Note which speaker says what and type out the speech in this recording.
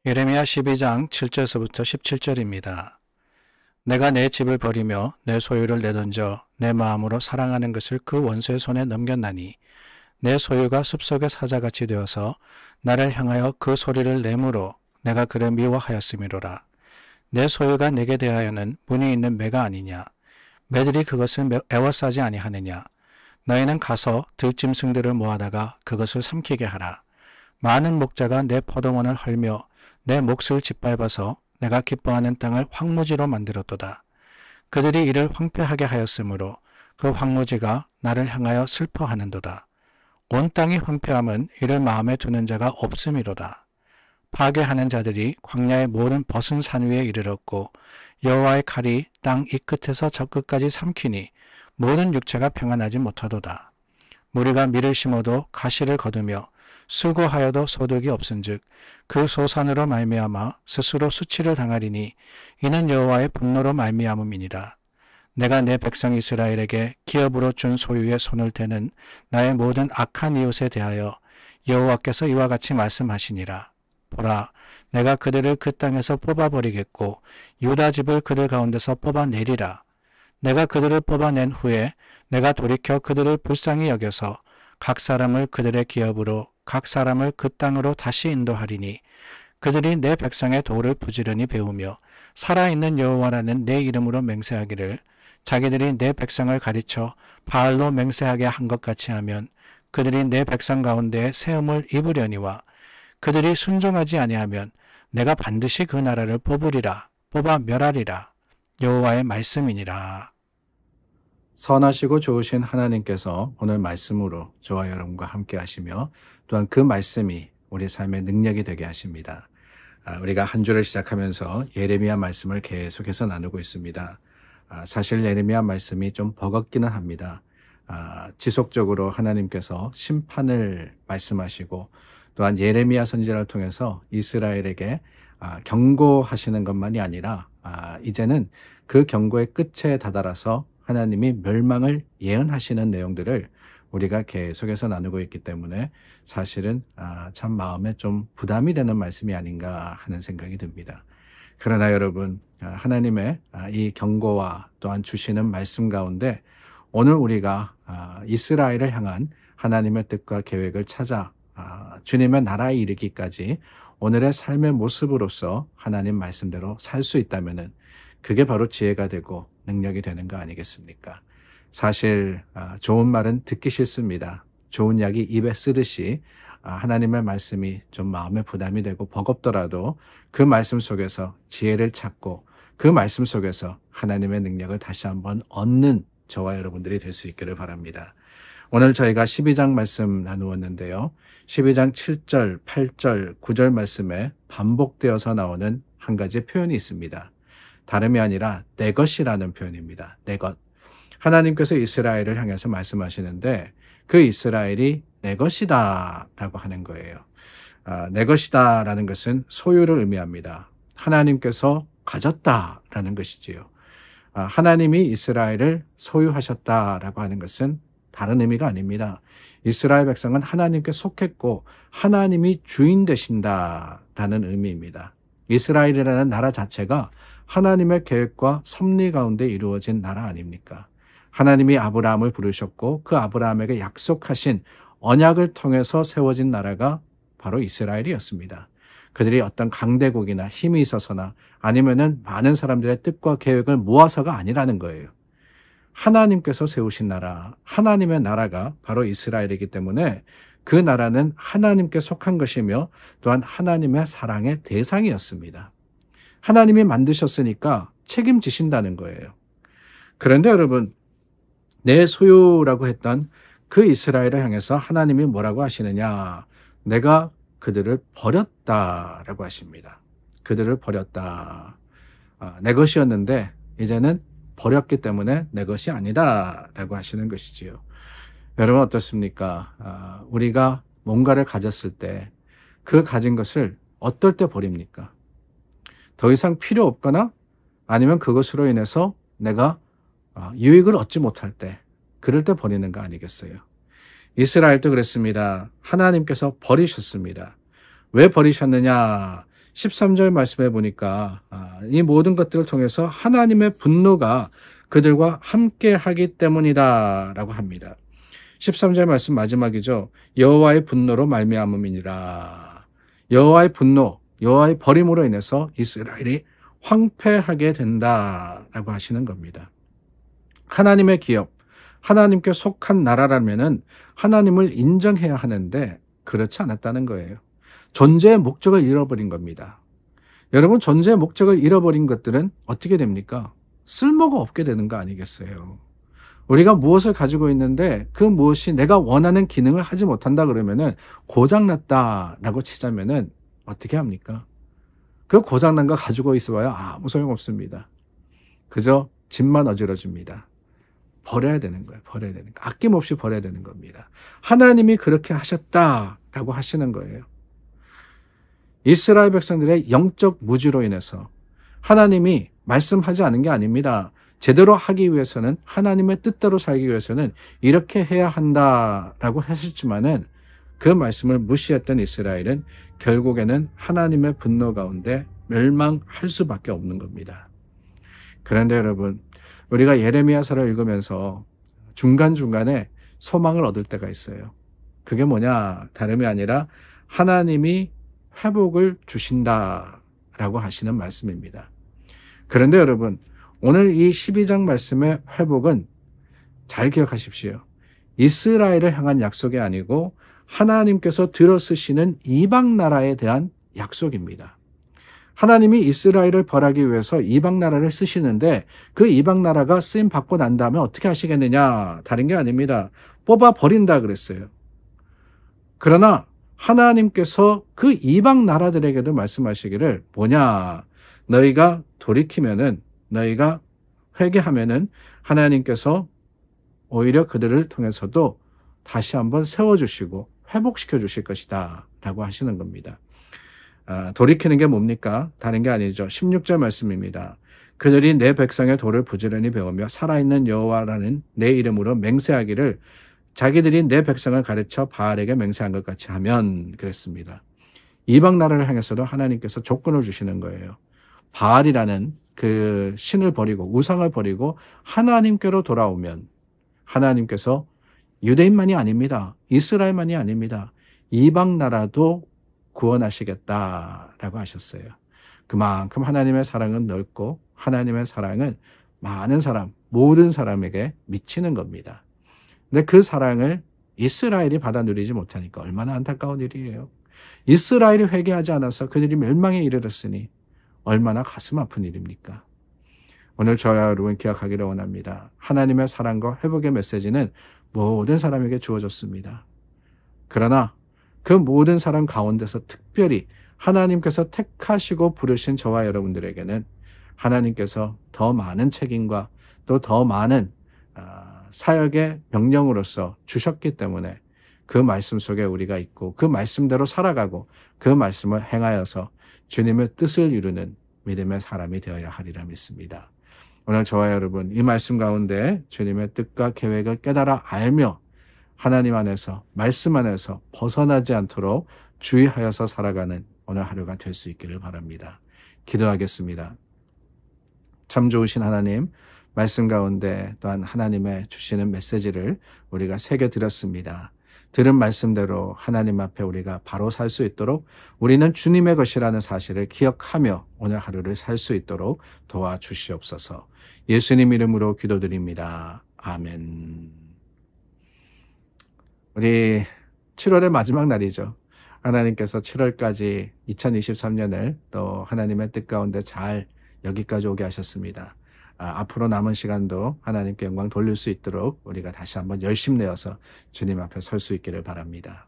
Speaker 1: 예레미야 12장 7절서부터 17절입니다. 내가 내 집을 버리며 내 소유를 내던져 내 마음으로 사랑하는 것을 그 원수의 손에 넘겼나니 내 소유가 숲속의 사자같이 되어서 나를 향하여 그 소리를 내므로 내가 그를 미워하였음이로라. 내 소유가 내게 대하여는 문이 있는 매가 아니냐. 매들이 그것을 애워싸지 아니하느냐. 너희는 가서 들짐승들을 모아다가 그것을 삼키게 하라. 많은 목자가 내 포도원을 헐며 내 몫을 짓밟아서 내가 기뻐하는 땅을 황무지로 만들었도다. 그들이 이를 황폐하게 하였으므로 그 황무지가 나를 향하여 슬퍼하는도다. 온 땅이 황폐함은 이를 마음에 두는 자가 없음이로다. 파괴하는 자들이 광야의 모든 벗은 산 위에 이르렀고 여호와의 칼이 땅 이 끝에서 저 끝까지 삼키니 모든 육체가 평안하지 못하도다. 무리가 밀을 심어도 가시를 거두며 수고하여도 소득이 없은즉 그 소산으로 말미암아 스스로 수치를 당하리니 이는 여호와의 분노로 말미암음이니라. 내가 내 백성 이스라엘에게 기업으로 준 소유의 손을 대는 나의 모든 악한 이웃에 대하여 여호와께서 이와 같이 말씀하시니라. 보라, 내가 그들을 그 땅에서 뽑아버리겠고 유다 집을 그들 가운데서 뽑아내리라. 내가 그들을 뽑아낸 후에 내가 돌이켜 그들을 불쌍히 여겨서 각 사람을 그들의 기업으로 각 사람을 그 땅으로 다시 인도하리니 그들이 내 백성의 도를 부지런히 배우며 살아있는 여호와라는 내 이름으로 맹세하기를 자기들이 내 백성을 가르쳐 바알로 맹세하게 한 것 같이 하면 그들이 내 백성 가운데 세움을 입으려니와 그들이 순종하지 아니하면 내가 반드시 그 나라를 뽑아 멸하리라. 여호와의 말씀이니라. 선하시고 좋으신 하나님께서 오늘 말씀으로 저와 여러분과 함께 하시며 또한 그 말씀이 우리 삶의 능력이 되게 하십니다. 우리가 한 주를 시작하면서 예레미야 말씀을 계속해서 나누고 있습니다. 사실 예레미야 말씀이 좀 버겁기는 합니다. 지속적으로 하나님께서 심판을 말씀하시고 또한 예레미야 선지자를 통해서 이스라엘에게 경고하시는 것만이 아니라 이제는 그 경고의 끝에 다다라서 하나님이 멸망을 예언하시는 내용들을 우리가 계속해서 나누고 있기 때문에 사실은 참 마음에 좀 부담이 되는 말씀이 아닌가 하는 생각이 듭니다. 그러나 여러분, 하나님의 이 경고와 또한 주시는 말씀 가운데 오늘 우리가 이스라엘을 향한 하나님의 뜻과 계획을 찾아 주님의 나라에 이르기까지 오늘의 삶의 모습으로서 하나님 말씀대로 살 수 있다면 그게 바로 지혜가 되고 능력이 되는 거 아니겠습니까? 사실 좋은 말은 듣기 싫습니다. 좋은 약이 입에 쓰듯이 하나님의 말씀이 좀 마음에 부담이 되고 버겁더라도 그 말씀 속에서 지혜를 찾고 그 말씀 속에서 하나님의 능력을 다시 한번 얻는 저와 여러분들이 될 수 있기를 바랍니다. 오늘 저희가 12장 말씀 나누었는데요. 12장 7절, 8절, 9절 말씀에 반복되어서 나오는 한 가지 표현이 있습니다. 다름이 아니라 내 것이라는 표현입니다. 내 것. 하나님께서 이스라엘을 향해서 말씀하시는데 그 이스라엘이 내 것이다 라고 하는 거예요. 내 것이다 라는 것은 소유를 의미합니다. 하나님께서 가졌다라는 것이지요. 하나님이 이스라엘을 소유하셨다라고 하는 것은 다른 의미가 아닙니다. 이스라엘 백성은 하나님께 속했고 하나님이 주인 되신다라는 의미입니다. 이스라엘이라는 나라 자체가 하나님의 계획과 섭리 가운데 이루어진 나라 아닙니까? 하나님이 아브라함을 부르셨고 그 아브라함에게 약속하신 언약을 통해서 세워진 나라가 바로 이스라엘이었습니다. 그들이 어떤 강대국이나 힘이 있어서나 아니면은 많은 사람들의 뜻과 계획을 모아서가 아니라는 거예요. 하나님께서 세우신 나라, 하나님의 나라가 바로 이스라엘이기 때문에 그 나라는 하나님께 속한 것이며 또한 하나님의 사랑의 대상이었습니다. 하나님이 만드셨으니까 책임지신다는 거예요. 그런데 여러분, 내 소유라고 했던 그 이스라엘을 향해서 하나님이 뭐라고 하시느냐? 내가 그들을 버렸다라고 하십니다. 그들을 버렸다. 내 것이었는데 이제는 버렸기 때문에 내 것이 아니다라고 하시는 것이지요. 여러분 어떻습니까? 우리가 뭔가를 가졌을 때 그 가진 것을 어떨 때 버립니까? 더 이상 필요 없거나 아니면 그것으로 인해서 내가 유익을 얻지 못할 때, 그럴 때 버리는 거 아니겠어요? 이스라엘도 그랬습니다. 하나님께서 버리셨습니다. 왜 버리셨느냐? 13절 말씀해 보니까 이 모든 것들을 통해서 하나님의 분노가 그들과 함께 하기 때문이다 라고 합니다. 13절 말씀 마지막이죠. 여호와의 분노로 말미암음이니라. 여호와의 분노, 여호와의 버림으로 인해서 이스라엘이 황폐하게 된다라고 하시는 겁니다. 하나님의 기업, 하나님께 속한 나라라면은 하나님을 인정해야 하는데 그렇지 않았다는 거예요. 존재의 목적을 잃어버린 겁니다. 여러분, 존재의 목적을 잃어버린 것들은 어떻게 됩니까? 쓸모가 없게 되는 거 아니겠어요? 우리가 무엇을 가지고 있는데 그 무엇이 내가 원하는 기능을 하지 못한다 그러면은 고장났다라고 치자면은 어떻게 합니까? 그 고장난 거 가지고 있어봐야 아무 소용없습니다. 그저 집만 어지러집니다. 버려야 되는 거예요. 버려야 되는 거. 아낌없이 버려야 되는 겁니다. 하나님이 그렇게 하셨다라고 하시는 거예요. 이스라엘 백성들의 영적 무지로 인해서 하나님이 말씀하지 않은 게 아닙니다. 제대로 하기 위해서는, 하나님의 뜻대로 살기 위해서는 이렇게 해야 한다라고 하셨지만은 그 말씀을 무시했던 이스라엘은 결국에는 하나님의 분노 가운데 멸망할 수밖에 없는 겁니다. 그런데 여러분, 우리가 예레미야서를 읽으면서 중간중간에 소망을 얻을 때가 있어요. 그게 뭐냐? 다름이 아니라 하나님이 회복을 주신다라고 하시는 말씀입니다. 그런데 여러분, 오늘 이 12장 말씀의 회복은 잘 기억하십시오. 이스라엘을 향한 약속이 아니고 하나님께서 들어쓰시는 이방 나라에 대한 약속입니다. 하나님이 이스라엘을 벌하기 위해서 이방 나라를 쓰시는데 그 이방 나라가 쓰임 받고 난 다음에 어떻게 하시겠느냐? 다른 게 아닙니다. 뽑아 버린다 그랬어요. 그러나 하나님께서 그 이방 나라들에게도 말씀하시기를 뭐냐? 너희가 돌이키면은, 너희가 회개하면은 하나님께서 오히려 그들을 통해서도 다시 한번 세워주시고 회복시켜 주실 것이다 라고 하시는 겁니다. 돌이키는 게 뭡니까? 다른 게 아니죠. 16절 말씀입니다. 그들이 내 백성의 도를 부지런히 배우며 살아있는 여호와라는 내 이름으로 맹세하기를 자기들이 내 백성을 가르쳐 바알에게 맹세한 것 같이 하면, 그랬습니다. 이방 나라를 향해서도 하나님께서 조건을 주시는 거예요. 바알이라는 그 신을 버리고 우상을 버리고 하나님께로 돌아오면 하나님께서 유대인만이 아닙니다. 이스라엘만이 아닙니다. 이방 나라도 구원하시겠다라고 하셨어요. 그만큼 하나님의 사랑은 넓고 하나님의 사랑은 많은 사람, 모든 사람에게 미치는 겁니다. 근데 그 사랑을 이스라엘이 받아 누리지 못하니까 얼마나 안타까운 일이에요. 이스라엘이 회개하지 않아서 그들이 멸망에 이르렀으니 얼마나 가슴 아픈 일입니까? 오늘 저와 여러분 기억하기를 원합니다. 하나님의 사랑과 회복의 메시지는 모든 사람에게 주어졌습니다. 그러나 그 모든 사람 가운데서 특별히 하나님께서 택하시고 부르신 저와 여러분들에게는 하나님께서 더 많은 책임과 또 더 많은 사역의 명령으로서 주셨기 때문에 그 말씀 속에 우리가 있고 그 말씀대로 살아가고 그 말씀을 행하여서 주님의 뜻을 이루는 믿음의 사람이 되어야 하리라 믿습니다. 오늘 저와 여러분 이 말씀 가운데 주님의 뜻과 계획을 깨달아 알며 하나님 안에서, 말씀 안에서 벗어나지 않도록 주의하여서 살아가는 오늘 하루가 될 수 있기를 바랍니다. 기도하겠습니다. 참 좋으신 하나님, 말씀 가운데 또한 하나님의 주시는 메시지를 우리가 새겨드렸습니다. 들은 말씀대로 하나님 앞에 우리가 바로 살 수 있도록 우리는 주님의 것이라는 사실을 기억하며 오늘 하루를 살 수 있도록 도와주시옵소서. 예수님 이름으로 기도드립니다. 아멘. 우리 7월의 마지막 날이죠. 하나님께서 7월까지 2023년을 또 하나님의 뜻 가운데 잘 여기까지 오게 하셨습니다. 앞으로 남은 시간도 하나님께 영광 돌릴 수 있도록 우리가 다시 한번 열심 내어서 주님 앞에 설 수 있기를 바랍니다.